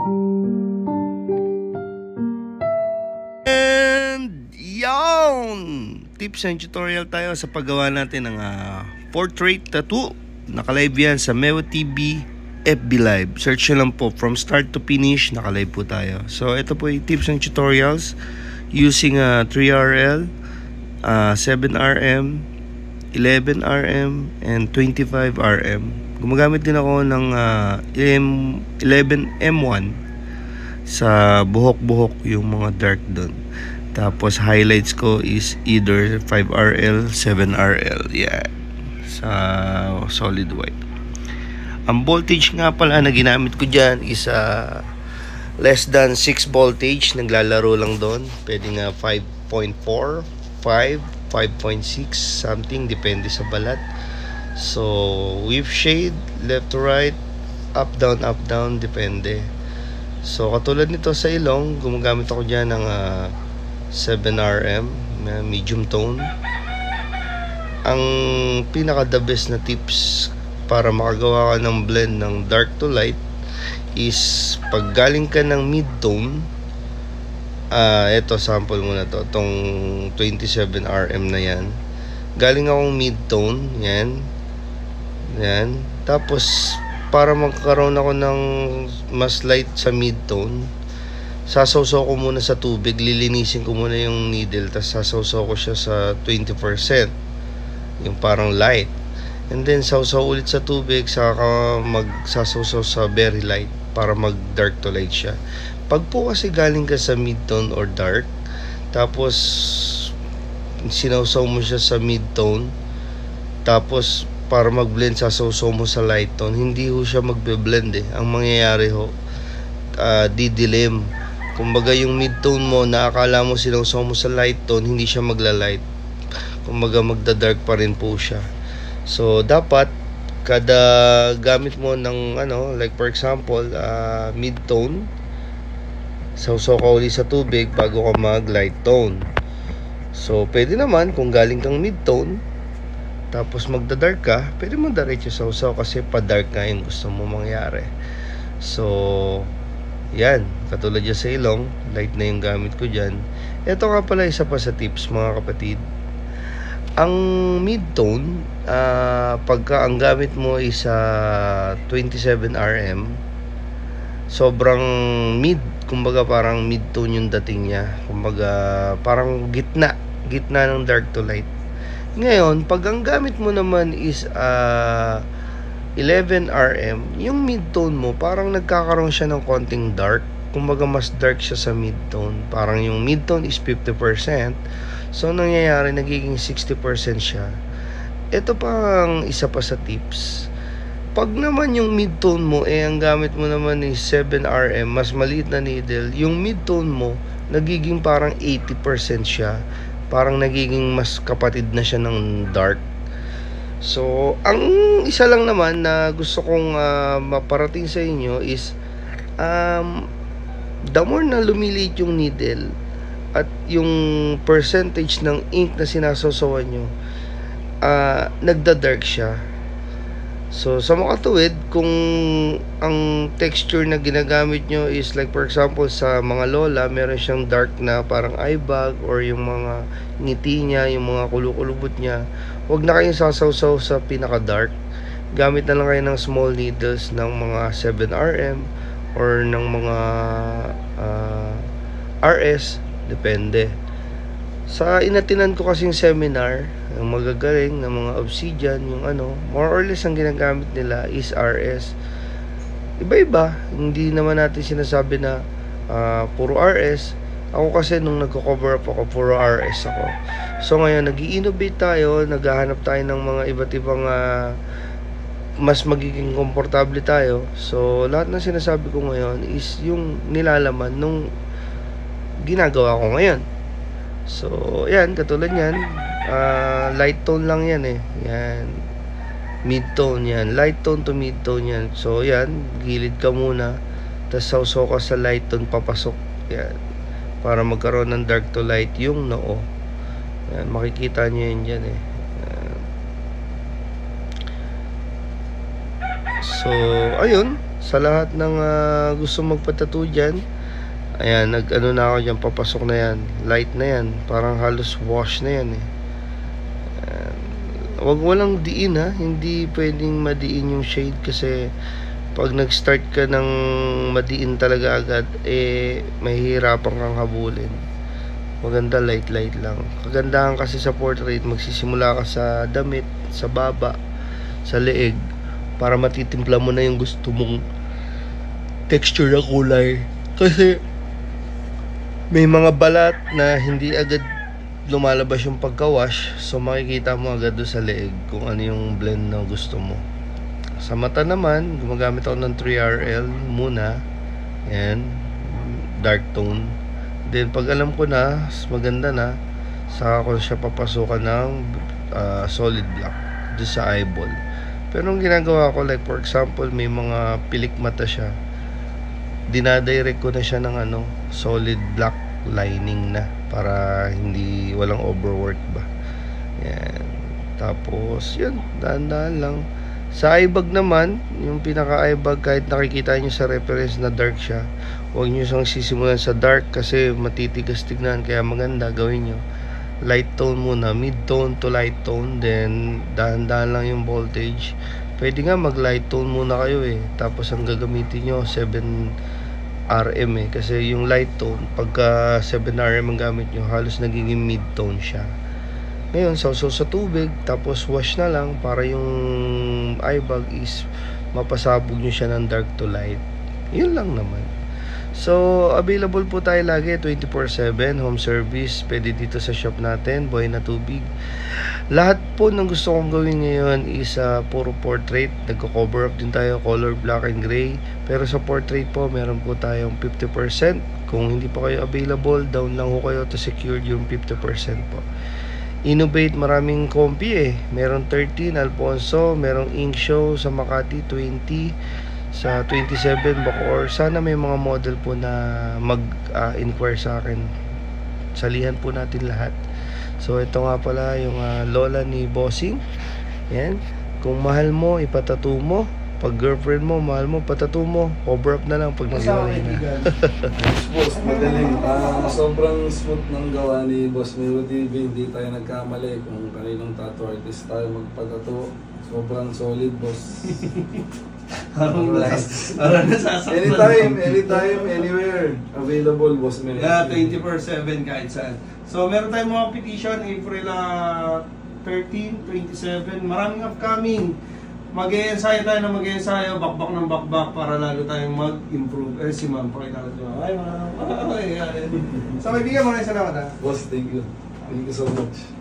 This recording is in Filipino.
And yon! Tips and tutorial tayo sa paggawa natin ng portrait tattoo. Nakalive yan sa Meo TV FB Live. Search nyo lang po from start to finish. Nakalive po tayo. So ito po yung tips and tutorials using 3RL, 7RM, 11RM, and 25RM. Gumagamit din ako ng 11M1 sa buhok-buhok, yung mga dark doon. Tapos highlights ko is either 5RL, 7RL. Yeah. Sa solid white. Ang voltage nga pala na ginamit ko dyan is less than 6 voltage. Naglalaro lang doon. Pwede nga 5.4, 5, 5.6 something, depende sa balat. So with shade, left to right, up down, depende. So katulad nito sa ilong, gumagamit ako dyan ng 7RM na medium tone. Ang pinaka the best na tips para makagawa ka ng blend ng dark to light is pag galing ka ng mid-tone, ito sample muna to, itong 27RM na yan. Galing akong mid-tone, yan. Tapos para magkaroon ako ng mas light sa mid-tone, sasawsaw ko muna sa tubig, lilinisin ko muna yung needle, tapos sasawsaw ko siya sa 20%, yung parang light. And then sawsaw ulit sa tubig, saka magsasawsaw sa very light para mag dark to light siya. Pag po kasi galing ka sa mid-tone or dark, tapos sinawsaw mo siya sa mid-tone, tapos para mag-blend sasawsaw mo sa light tone, hindi ho siya magbe-blend eh. Ang mangyayari ho, didilim. Kumbaga yung mid-tone mo na akala mo sinawsaw mo sa light tone, hindi siya magla-light. Kumbaga magda-dark pa rin po siya. So dapat kada gamit mo ng like for example mid-tone, sawsaw ka ulit sa tubig bago ka mag-light tone. So pwede naman kung galing kang mid-tone tapos magda-dark ka, pwede mo diretso sawsaw kasi pa-dark nga yung gusto mo mangyari. So yan, katulad dyan sa ilong, light na yung gamit ko dyan. Ito nga pala isa pa sa tips mga kapatid. Ang mid-tone, pagka ang gamit mo is 27RM, sobrang mid, kumbaga parang mid-tone yung dating niya. Kumbaga parang gitna ng dark to light. Ngayon, pag ang gamit mo naman is 11RM, yung mid-tone mo parang nagkakaroon siya ng konting dark. Kumbaga mas dark siya sa mid-tone. Parang yung mid-tone is 50%. So nangyayari nagiging 60% siya. Ito pang isa pa sa tips. Pag naman yung mid-tone mo ang gamit mo naman is 7RM, mas maliit na needle, yung mid-tone mo nagiging parang 80% siya. Parang nagiging mas kapatid na siya ng dark. So ang isa lang naman na gusto kong maparating sa inyo is the more na lumiliit yung needle at yung percentage ng ink na sinasawsawan nyo, nagda-dark siya. So sa makatuwid, kung ang texture na ginagamit nyo is like for example sa mga lola, meron siyang dark na parang eye bag or yung mga ngiti niya, yung mga kulukulubot niya, huwag na kayong sasawsaw sa pinaka dark. Gamit na lang kayo ng small needles ng mga 7RM or ng mga RS, depende. Sa inatinan ko kasing seminar, ang magagaling ng mga obsidian, yung more or less ang ginagamit nila is RS. Iba-iba, hindi naman natin sinasabi na puro RS. Ako kasi nung nagko-cover up ako, puro RS ako. So ngayon, nag-i-innovate tayo, naghahanap tayo ng mga iba't ibang mas magiging komportable tayo. So lahat ng sinasabi ko ngayon is yung nilalaman nung ginagawa ko ngayon. So yan, katulad yan, light tone lang yan eh. Yan, mid-tone yan, light tone to mid-tone yan. So yan, gilid ka muna, tapos sawsaw ka sa light tone, papasok yan, para magkaroon ng dark to light yung noo. Yan, makikita nyo yan dyan eh. So ayun, sa lahat ng gusto magpatattoo dyan. Ayan, nag-ano na ako dyan, papasok na yan. Light na yan, parang halos wash na yan eh. Wag walang diin ha, hindi pwedeng madiin yung shade kasi pag nag-start ka ng madiin talaga agad, eh mahihirapan kang habulin. Maganda light lang. Kagandahan kasi sa portrait, magsisimula ka sa damit, sa baba, sa leeg, para matitimpla mo na yung gusto mong texture na kulay. Kasi may mga balat na hindi agad lumalabas yung pagka-wash, so makikita mo agad doon sa leeg kung ano yung blend na gusto mo. Sa mata naman, gumagamit ako ng 3RL muna. Ayan, dark tone. Then pag alam ko na, maganda na, saka ko siya papasukan ng solid black doon sa eyeball. Pero ang ginagawa ko, like for example, may mga pilik mata siya, dinadirect ko na siya ng solid black lining na para hindi walang overwork ba. Yan. Tapos yun, dahan-dahan lang. Sa eyebag naman, yung pinaka eyebag, kahit nakikita nyo sa reference na dark siya, huwag nyo siyang sisimulan sa dark kasi matitigas tignan. Kaya maganda gawin nyo light tone muna, mid tone to light tone, then dahan-dahan lang yung voltage. Pwede nga mag light tone muna kayo eh, tapos ang gagamitin nyo 7RM eh, kasi yung light tone pagka 7RM ang gamit nyo, halos nagiging mid tone siya. Ngayon sausaw sa tubig, tapos wash na lang para yung eyebag is mapasabog nyo siya ng dark to light. Yun lang naman. So available po tayo lagi 24/7 home service. Pwede dito sa shop natin, Buhay na Tubig. Lahat po ng gusto kong gawin ngayon is puro portrait. Nagko-cover up din tayo color black and gray. Pero sa portrait po meron po tayong 50%. Kung hindi pa kayo available, down lang ho kayo to secure yung 50% po. Innovate, maraming kompi eh. Meron 13 Alfonso, merong Ink Show sa Makati 20, sa 27 Bacoor. Sana may mga model po na mag-inquire sa akin. Salihan po natin lahat. So ito nga pala yung lola ni Bossing. Yan. Kung mahal mo, ipatattoo mo. Pag girlfriend mo, mahal mo, patattoo mo. Cover up na lang pag nag-iwalay na. Boss, magaling. Sobrang smooth ng gawa ni Boss Miro TV. Hindi tayo nagkamali. Kung kaninong tattoo artist tayo magpatattoo, sobrang solid, boss. Anytime, anywhere. Available, Boss Miro. Yeah, 24/7 kahit saan. So meron tayong mga petition April 13, 27. Maraming upcoming. Mag-e-ensayo tayo na mag-e-ensayo, bakbak ng bakbak para lalo tayong mag-improve. Si ma'am, pakita natin ma'am. Ay, ma'am. So, kaibigan, maraming salamat ha. Boss, thank you. Thank you so much.